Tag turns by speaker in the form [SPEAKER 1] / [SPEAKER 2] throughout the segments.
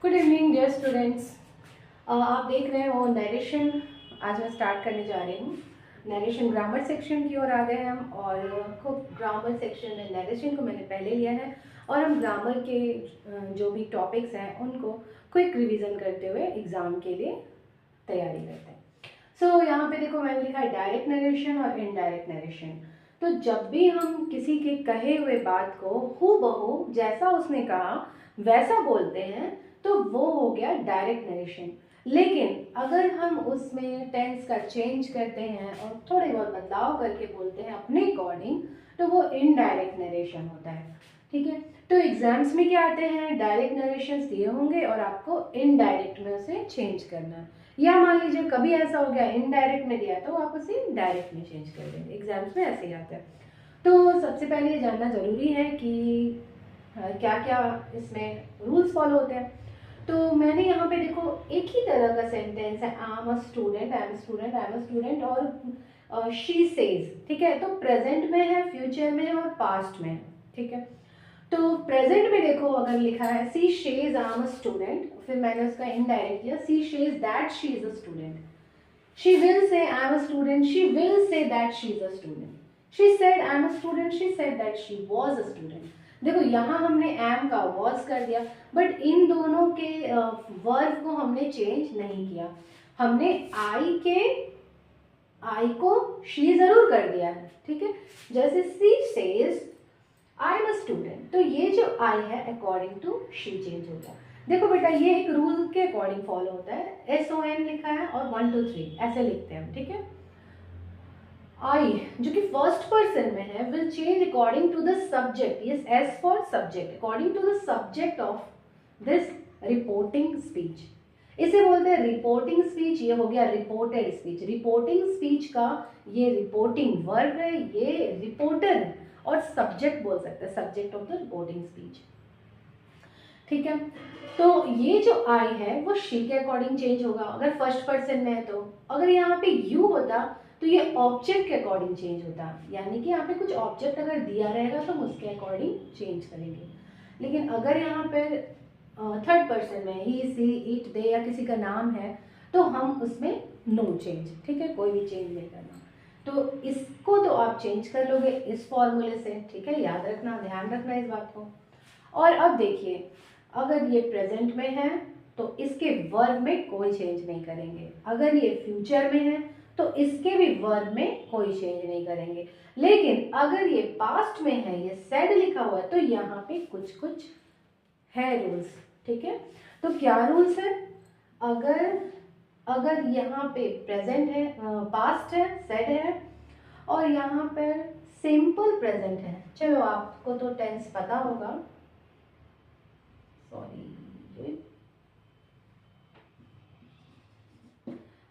[SPEAKER 1] Good evening dear students. आप देख रहे हो नरेशन। आज मैं स्टार्ट करने जा रही हूँ। नरेशन ग्रामर सेक्शन की ओर आ गए हम और खूब ग्रामर सेक्शन में नरेशन को मैंने पहले लिया है और हम ग्रामर के जो भी टॉपिक्स हैं उनको क्विक रिवीजन करते हुए एग्ज़ाम के लिए तैयारी करते हैं। सो यहाँ पे देखो मैंने लिखा है डायरेक्ट नरेशन और इनडायरेक्ट नरेशन। तो जब भी हम किसी के कहे हुए बात को हूबहू जैसा उसने कहा वैसा बोलते हैं तो वो हो गया डायरेक्ट नरेशन। लेकिन अगर हम उसमें टेंस का चेंज करते हैं और थोड़े बहुत बदलाव करके बोलते हैं अपने अकॉर्डिंग तो वो इनडायरेक्ट नरेशन होता है। ठीक है, तो एग्जाम्स में क्या आते हैं, डायरेक्ट नरेशंस दिए होंगे और आपको इनडायरेक्ट में उसे चेंज करना है। या मान लीजिए कभी ऐसा हो गया इनडायरेक्ट में दिया तो आप उसे डायरेक्ट में चेंज कर देंगे। एग्जाम्स में ऐसे ही आता है। तो सबसे पहले ये जानना ज़रूरी है कि क्या क्या इसमें रूल्स फॉलो होते हैं। तो मैंने यहाँ पे देखो एक ही तरह का सेंटेंस है, आई am a student, I am student, I am student और शी सेज। ठीक है, तो प्रेजेंट में है, फ्यूचर में है और पास्ट में है। ठीक है, तो प्रेजेंट में देखो अगर लिखा है सी शेज आई एम अ स्टूडेंट, फिर मैंने उसका इनडायरेक्ट किया she says that she is a student. She will say I am a student, she will say that she is a student. She said I am a student, she said that she was a student. देखो यहाँ हमने M का was कर दिया but in दोनों के verb को हमने चेंज नहीं किया। हमने आई को शी जरूर कर दिया है। ठीक है, जैसे she says I am a student, तो ये जो आई है अकॉर्डिंग टू शी चेंज हो गया। देखो बेटा ये एक रूल के अकॉर्डिंग फॉलो होता है। SON लिखा है और 1 2 3 ऐसे लिखते हैं हम। ठीक है, आई जो कि फर्स्ट पर्सन में है will change according to the subject. Yes, S for subject, according to the subject of this reporting speech. इसे बोलते हैं रिपोर्टिंग स्पीच। ये हो गया रिपोर्टेड स्पीच। रिपोर्टिंग स्पीच का ये रिपोर्टिंग वर्ब है, ये रिपोर्टर है और सब्जेक्ट बोल सकते हैं, subject of the reporting speech. ठीक है, तो ये जो आई है वो शी के अकॉर्डिंग चेंज होगा अगर फर्स्ट पर्सन में है। तो अगर यहाँ पे यू होता तो ये ऑब्जेक्ट के अकॉर्डिंग चेंज होता, यानी कि यहाँ पे कुछ ऑब्जेक्ट अगर दिया रहेगा तो हम उसके अकॉर्डिंग चेंज करेंगे। लेकिन अगर यहाँ पे थर्ड पर्सन में ही सी इट दे या किसी का नाम है तो हम उसमें नो चेंज। ठीक है, कोई भी चेंज नहीं करना। तो इसको तो आप चेंज कर लोगे इस फॉर्मूले से। ठीक है, याद रखना, ध्यान रखना इस बात को। और अब देखिए अगर ये प्रेजेंट में है तो इसके वर्ब में कोई चेंज नहीं करेंगे। अगर ये फ्यूचर में है तो इसके भी वर्ब में कोई चेंज नहीं करेंगे। लेकिन अगर ये पास्ट में है, ये सेड लिखा हुआ है, तो यहाँ पे कुछ कुछ है रूल्स। ठीक है, तो क्या रूल्स है, अगर अगर यहाँ पे प्रेजेंट है, पास्ट है, सेड है और यहाँ पर सिंपल प्रेजेंट है। चलो आपको तो टेंस पता होगा, सॉरी,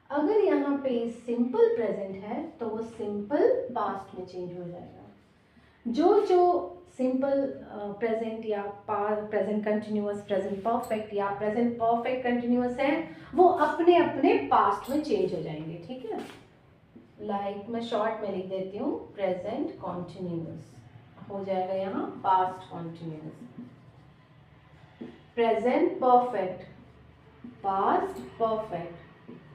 [SPEAKER 1] अगर यहाँ पे सिंपल प्रेजेंट है तो वो सिंपल पास्ट में चेंज हो जाएगा। जो सिंपल प्रेजेंट या प्रेजेंट कंटिन्यूअस, प्रेजेंट परफेक्ट या प्रेजेंट परफेक्ट कंटिन्यूअस है वो अपने अपने पास्ट में चेंज हो जाएंगे। ठीक है, लाइक मैं शॉर्ट में लिख देती हूँ, प्रेजेंट कॉन्टिन्यूअस हो जाएगा यहाँ past continuous, present perfect past perfect,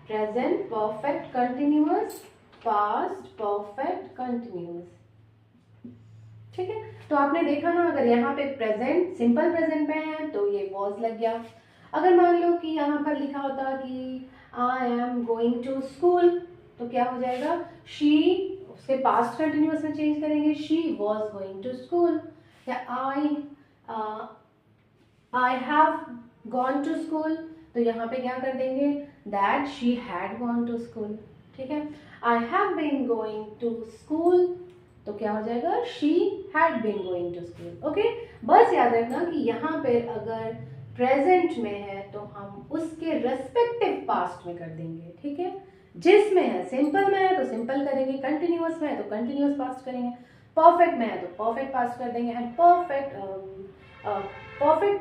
[SPEAKER 1] present perfect continuous past perfect continuous. ठीक है, तो आपने देखा ना, अगर यहाँ पे प्रेजेंट सिंपल प्रेजेंट में है तो ये वॉज लग गया। अगर मान लो कि यहाँ पर लिखा होता कि I am going to school तो क्या हो जाएगा, शी, उसके पास्ट कंटिन्यूअस में चेंज करेंगे, she was going to school. या I have gone to school तो यहाँ पे क्या कर देंगे, that she had gone to school. ठीक है, I have been going to school तो क्या हो जाएगा, she had been going to school. Okay, बस याद रखना कि यहाँ पे अगर प्रेजेंट में है तो हम उसके रेस्पेक्टिव पास्ट में कर देंगे। ठीक है, जिसमें है सिंपल में है तो सिंपल करेंगे, कंटिन्यूअस में है तो कंटिन्यूअस पास्ट करेंगे, परफेक्ट में है तो परफेक्ट पास्ट कर देंगे एंड परफेक्ट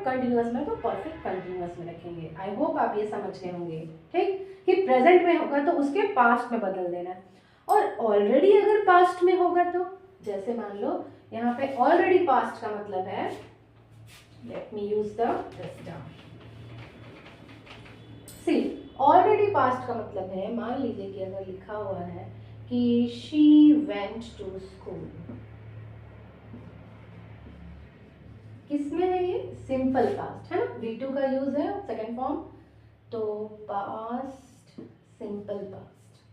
[SPEAKER 1] कंटिन्यूअस में तो परफेक्ट कंटिन्यूअस में रखेंगे। आई होप आप ये समझ गए होंगे। ठीक, कि प्रेजेंट में होगा तो उसके पास्ट में बदल देना है और ऑलरेडी अगर पास्ट में होगा तो जैसे मान लो यहाँ पे ऑलरेडी पास्ट का मतलब है, let me use the this term, already past का मतलब है, मान लीजिए कि अगर लिखा हुआ है कि शी वेंट टू स्कूल, किसमें है ये? सिंपल पास्ट है ना, V2 का यूज है सेकेंड फॉर्म, तो पास्ट सिंपल पास्ट,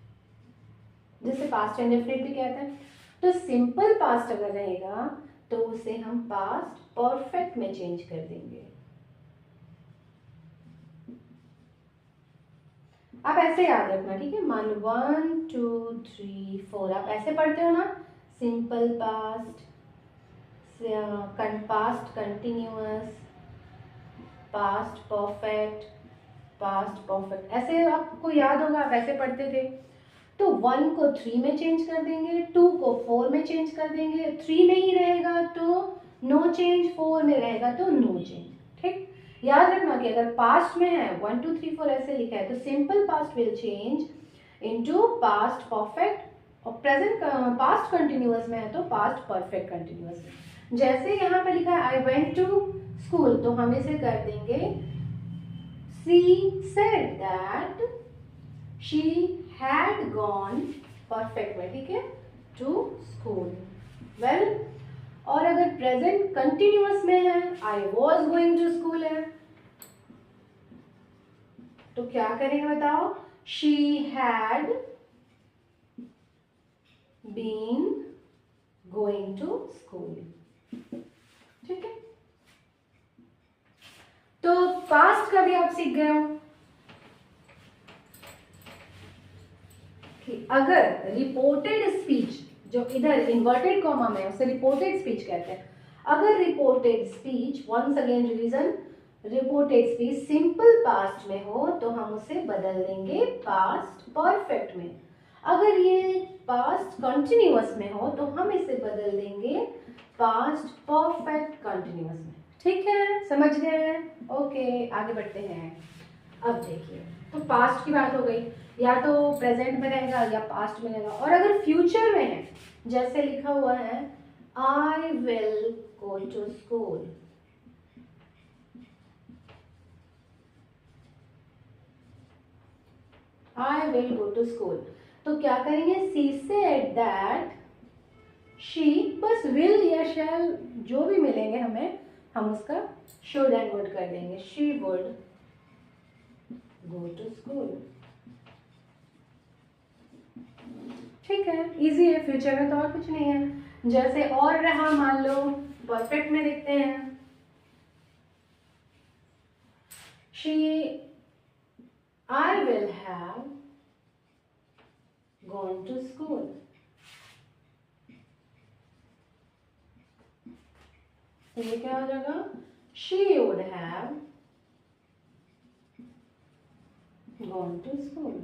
[SPEAKER 1] जिसे पास्ट इंडेफिनिट भी कहते हैं। तो सिंपल पास्ट अगर रहेगा तो उसे हम पास्ट परफेक्ट में चेंज कर देंगे। आप ऐसे याद रखना, ठीक है। मान लो 1 2 3 4 आप ऐसे पढ़ते हो ना, simple past, past continuous, past perfect, past perfect, ऐसे आपको याद होगा, आप ऐसे पढ़ते थे। तो 1 को 3 में चेंज कर देंगे, 2 को 4 में चेंज कर देंगे, 3 में ही रहेगा तो नो चेंज, 4 में रहेगा तो नो चेंज, ठीक। याद रखना कि अगर पास्ट में है 1 2 3 4 ऐसे लिखा है तो simple past will change into past perfect, और प्रेजेंट पास्ट कंटिन्यूअस में है तो पास्ट परफेक्ट कंटिन्यूअस में। जैसे यहाँ पे लिखा है आई वेंट टू स्कूल, तो हम इसे कर देंगे she said that she had gone, perfect में, ठीक है, टू स्कूल, वेल। और अगर प्रेजेंट कंटिन्यूअस में है I was going to school है, तो क्या करेंगे बताओ? She had been going to school, ठीक है। तो पास्ट का भी आप सीख गए हो कि अगर रिपोर्टेड स्पीच, जो इधर इन्वर्टेड कॉमा में उसे रिपोर्टेड स्पीच कहते हैं, अगर reported speech, once again revision, reported speech simple past में हो तो हम उसे बदल देंगे पास्ट परफेक्ट में। अगर ये पास्ट कंटिन्यूअस में हो तो हम इसे बदल देंगे पास्ट परफेक्ट कंटिन्यूअस में, ठीक है, समझ गए? ओके, आगे बढ़ते हैं। अब देखिए, तो पास्ट की बात हो गई, या तो प्रेजेंट में रहेगा या पास्ट में रहेगा। और अगर फ्यूचर में है, जैसे लिखा हुआ है I will go to school, I will go to school, तो क्या करेंगे? शी सेड दैट शी, बस विल या शैल जो भी मिलेंगे हमें, हम उसका शुड एंड वुड कर देंगे, she would go to school, ठीक है, इजी है, फ्यूचर में तो और कुछ नहीं है। जैसे और रहा, मान लो परफेक्ट में देखते हैं, she I will have gone to school, ये क्या हो जाएगा? She would have gone to school.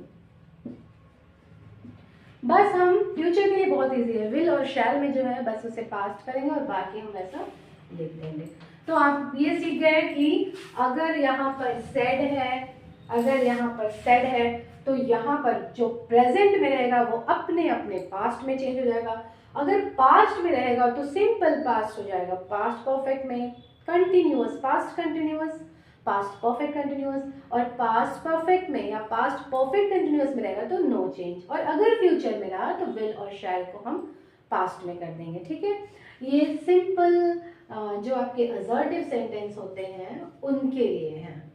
[SPEAKER 1] बस हम फ्यूचर के लिए बहुत इजी है, विल और शैल में जो है बस उसे पास्ट करेंगे और बाकी हम वैसा लिख देंगे। तो आप ये सीख गए कि अगर यहाँ पर सेड है, अगर यहाँ पर सेड है तो यहाँ पर जो प्रेजेंट में रहेगा वो अपने अपने पास्ट में चेंज हो जाएगा। अगर पास्ट में रहेगा तो सिंपल पास्ट हो जाएगा पास्ट परफेक्ट में, continuous past continuous, past perfect continuous, और पास्ट परफेक्ट में या पास्ट परफेक्ट कंटिन्यूअस में रहेगा तो नो चेंज, और अगर फ्यूचर में रहा तो विल और शैल को हम पास्ट में कर देंगे, ठीक है। ये सिंपल जो आपके असर्टिव सेंटेंस होते हैं उनके लिए हैं,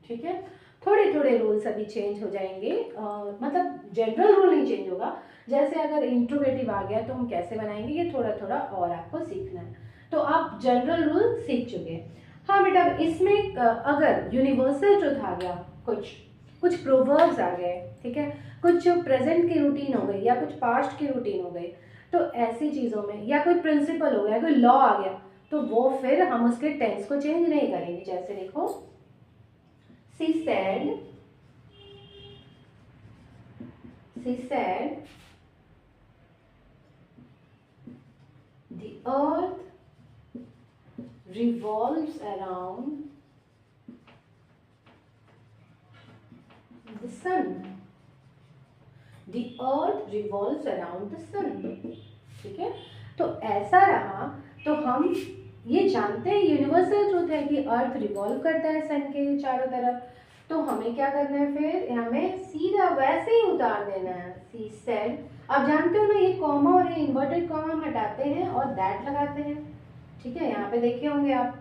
[SPEAKER 1] ठीक है। थोड़े थोड़े रूल्स अभी चेंज हो जाएंगे, मतलब जनरल रूल नहीं चेंज होगा। जैसे अगर इंट्रोगेटिव आ गया तो हम कैसे बनाएंगे, ये थोड़ा थोड़ा और आपको सीखना है। तो आप जनरल रूल सीख चुके हैं। हाँ बेटा, इसमें अगर यूनिवर्सल ट्रुथ आ गया, कुछ प्रोवर्ब्स आ गए, ठीक है, कुछ प्रेजेंट की रूटीन हो गई या कुछ पास्ट की रूटीन हो गई, तो ऐसी चीज़ों में, या कोई प्रिंसिपल हो गया, कोई लॉ आ गया, तो वो फिर हम उसके टेंस को चेंज नहीं करेंगे। जैसे देखो, she said the earth revolves around the sun, the earth revolves around the sun, ठीक है। तो ऐसा रहा तो हम ये जानते हैं यूनिवर्सल ट्रूथ है कि अर्थ रिवॉल्व करता है सन के चारों तरफ, तो हमें क्या करना है, फिर हमें सीधा वैसे ही उतार देना है, सी सेड। आप जानते हो ना, ये कॉमा और ये इन्वर्टेड कॉमा हम हटाते हैं और दैट लगाते हैं, ठीक है, यहाँ पे देखे होंगे आप,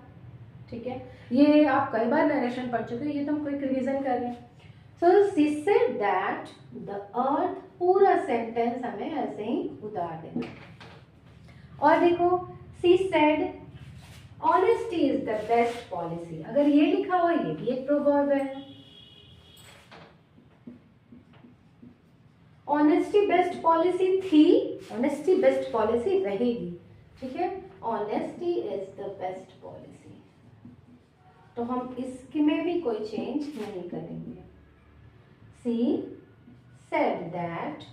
[SPEAKER 1] ठीक है, ये आप कई बार नरेशन पढ़ चुके हैं, ये तो हम क्विक रिवीजन कर रहे हैं। So she said that the earth, पूरा सेंटेंस हमें ऐसे ही उतार देना। और देखो, she said honesty is the best policy, अगर ये लिखा हुआ, ये भी एक प्रोवर्ब है। ऑनेस्टी बेस्ट पॉलिसी थी, ऑनेस्टी बेस्ट पॉलिसी रहेगी, ठीक है, honesty is the best policy. तो हम इसके में भी कोई चेंज नहीं करेंगे। She said that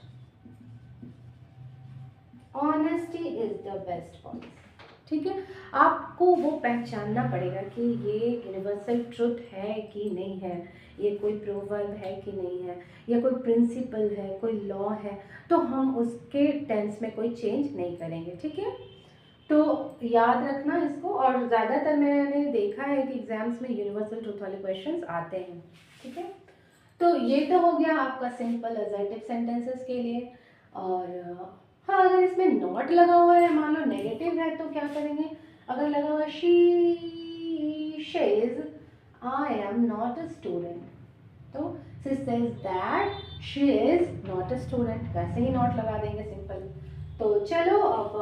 [SPEAKER 1] honesty is the best policy, ठीक है। आपको वो पहचानना पड़ेगा कि ये यूनिवर्सल ट्रुथ है कि नहीं है, ये कोई प्रोवर्ब है कि नहीं है, या कोई प्रिंसिपल है, कोई लॉ है, तो हम उसके टेंस में कोई चेंज नहीं करेंगे, ठीक है। तो याद रखना इसको, और ज़्यादातर मैंने देखा है कि एग्जाम्स में यूनिवर्सल ट्रुथ वाले क्वेश्चंस आते हैं, ठीक है। तो ये तो हो गया आपका सिंपल असर्टिव सेंटेंसेस के लिए। और हाँ, अगर इसमें नॉट लगा हुआ है, मान लो नेगेटिव है, तो क्या करेंगे, अगर लगा हुआ she says I am not a student, तो she says that she is not a student, वैसे ही नॉट लगा देंगे, सिंपल। तो चलो अब